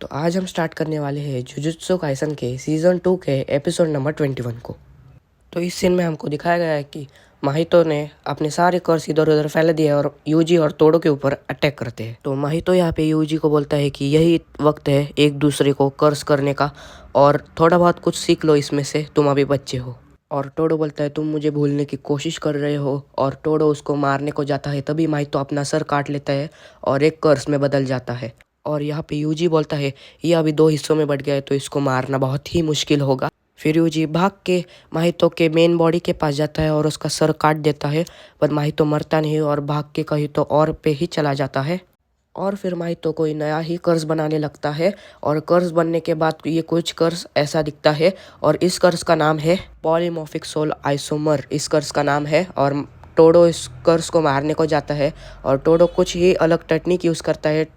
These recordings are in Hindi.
तो आज हम स्टार्ट करने वाले हैं जुजुत्सु काइसन के सीज़न 2 के एपिसोड नंबर 21 को। तो इस सीन में हमको दिखाया गया है कि माहितो ने अपने सारे कर्स इधर उधर फैला दिए और यूजी और तोड़ो के ऊपर अटैक करते हैं। तो माहितो यहाँ पे यूजी को बोलता है कि यही वक्त है एक दूसरे को कर्स करने का और थोड़ा बहुत कुछ सीख लो इसमें से, तुम अभी बच्चे हो। और टोडो बोलता है तुम मुझे भूलने की कोशिश कर रहे हो, और टोडो उसको मारने को जाता है। तभी माहितो अपना सर काट लेता है और एक कर्स में बदल जाता है। और यहाँ पे यूजी बोलता है ये अभी 2 हिस्सों में बट गया है तो इसको मारना बहुत ही मुश्किल होगा। फिर यूजी भाग के माहितो के मेन बॉडी के पास जाता है और उसका सर काट देता है, पर माहितो मरता नहीं और भाग के कहीं तो और पे ही चला जाता है। और फिर माहितो कोई नया ही कर्स बनाने लगता है और कर्स बनने के बाद ये कुछ कर्स ऐसा दिखता है और इस कर्स का नाम है पॉलीमॉर्फिक सोल आइसोमर, इस कर्स का नाम है। और टोडो इस कर्स को मारने को जाता है और टोडो कुछ ही अलग टेक्निक यूज़ करता है।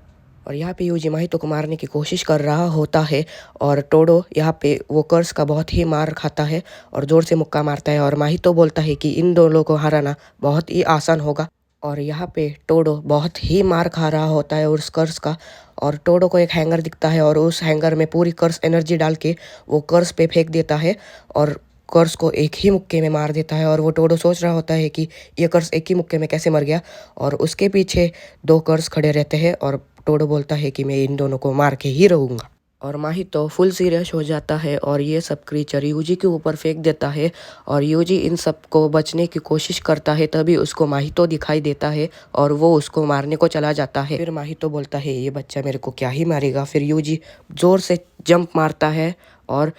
और यहाँ पे यूजी माहितो को मारने की कोशिश कर रहा होता है और टोडो यहाँ पे वो कर्स का बहुत ही मार खाता है और ज़ोर से मुक्का मारता है। और माहितो बोलता है कि इन दोनों को हराना बहुत ही आसान होगा। और यहाँ पे टोडो बहुत ही मार खा रहा होता है उस कर्स का। और टोडो को एक हैंगर दिखता है और उस हैंगर में पूरी कर्स एनर्जी डाल के वो कर्स पे फेंक देता है और कर्स को एक ही मुक्के में मार देता है। और वो टोडो सोच रहा होता है कि ये कर्स एक ही मुक्के में कैसे मर गया, और उसके पीछे 2 कर्स खड़े रहते हैं और टोडो बोलता है कि मैं इन दोनों को मार के ही रहूँगा। और माहितो फुल सीरियस हो जाता है और ये सब क्रीचर यूजी के ऊपर फेंक देता है और यूजी इन सब को बचने की कोशिश करता है। तभी उसको माहितो दिखाई देता है और वो उसको मारने को चला जाता है। फिर माहितो बोलता है ये बच्चा मेरे को क्या ही मारेगा। फिर यूजी ज़ोर से जंप मारता है और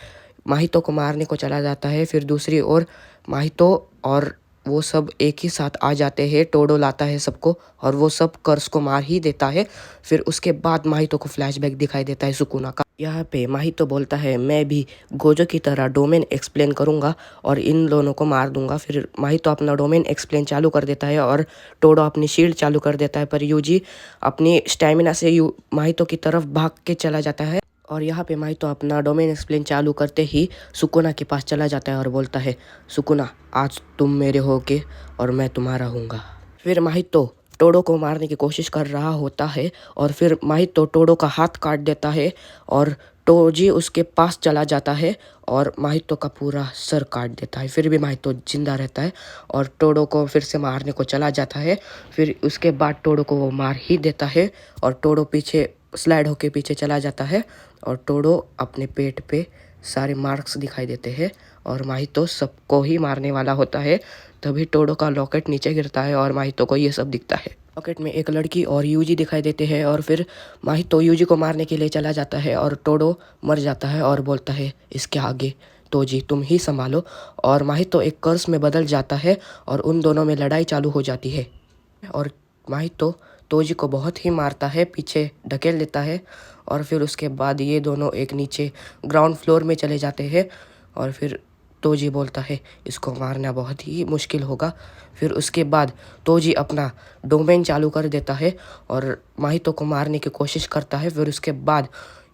माहितो को मारने को चला जाता है। फिर दूसरी ओर माहितो और वो सब एक ही साथ आ जाते हैं। टोडो लाता है सबको और वो सब कर्स को मार ही देता है। फिर उसके बाद माहितो को फ्लैशबैक दिखाई देता है सुकुना का। यहाँ पे माहितो बोलता है मैं भी गोजो की तरह डोमेन एक्सप्लेन करूँगा और इन दोनों को मार दूंगा। फिर माहितो अपना डोमेन एक्सप्लेन चालू कर देता है और टोडो अपनी शील्ड चालू कर देता है, पर यूजी अपनी स्टैमिना से माहितो की तरफ भाग के चला जाता है। और यहाँ पे माहितो अपना डोमेन एक्सप्लेन चालू करते ही सुकुना के पास चला जाता है और बोलता है सुकुना आज तुम मेरे होगे और मैं तुम्हारा हूँगा। फिर माहितो टोडो को मारने की कोशिश कर रहा होता है और फिर माहितो टोडो का हाथ काट देता है और टोजी उसके पास चला जाता है और माहितो का पूरा सर काट देता है। फिर भी माहितो जिंदा रहता है और टोडो को फिर से मारने को चला जाता है। फिर उसके बाद टोडो को वो मार ही देता है और टोडो पीछे स्लाइड होके पीछे चला जाता है और टोडो अपने पेट पे सारे मार्क्स दिखाई देते हैं और माहितो सबको ही मारने वाला होता है। तभी टोडो का लॉकेट नीचे गिरता है और माहितो को ये सब दिखता है। लॉकेट में एक लड़की और यूजी दिखाई देते हैं और फिर माहितो यूजी को मारने के लिए चला जाता है और टोडो मर जाता है और बोलता है इसके आगे तोजी तुम ही संभालो। और माहितो एक कर्स में बदल जाता है और उन दोनों में लड़ाई चालू हो जाती है और माहितो तोजी को बहुत ही मारता है, पीछे ढकेल देता है। और फिर उसके बाद ये दोनों एक नीचे ग्राउंड फ्लोर में चले जाते हैं और फिर तोजी बोलता है इसको मारना बहुत ही मुश्किल होगा। फिर उसके बाद तोजी अपना डोमेन चालू कर देता है और माहितो को मारने की कोशिश करता है। फिर उसके बाद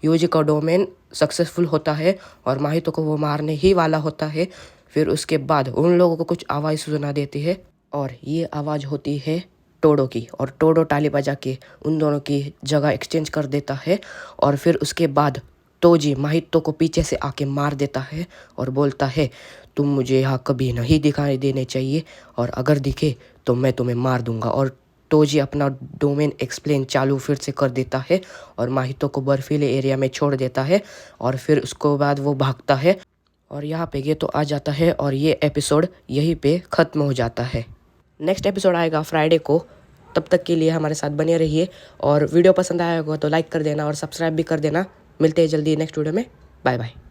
यूजी का डोमेन सक्सेसफुल होता है और माहितो को वो मारने ही वाला होता है। फिर उसके बाद उन लोगों को कुछ आवाज़ सुना देती है और ये आवाज़ होती है टोडो की, और टोडो ताली बजा के उन दोनों की जगह एक्सचेंज कर देता है। और फिर उसके बाद तोजी माहितो को पीछे से आके मार देता है और बोलता है तुम मुझे यहाँ कभी नहीं दिखाई देने चाहिए और अगर दिखे तो मैं तुम्हें मार दूंगा। और तोजी अपना डोमेन एक्सप्लेन चालू फिर से कर देता है और माहितो को बर्फीले एरिया में छोड़ देता है और फिर उसके बाद वो भागता है। और यहाँ पे ये तो आ जाता है और ये एपिसोड यहीं पे ख़त्म हो जाता है। नेक्स्ट एपिसोड आएगा फ्राइडे को, तब तक के लिए हमारे साथ बने रहिए। और वीडियो पसंद आया होगा तो लाइक कर देना और सब्सक्राइब भी कर देना। मिलते हैं जल्दी नेक्स्ट वीडियो में। Bye bye.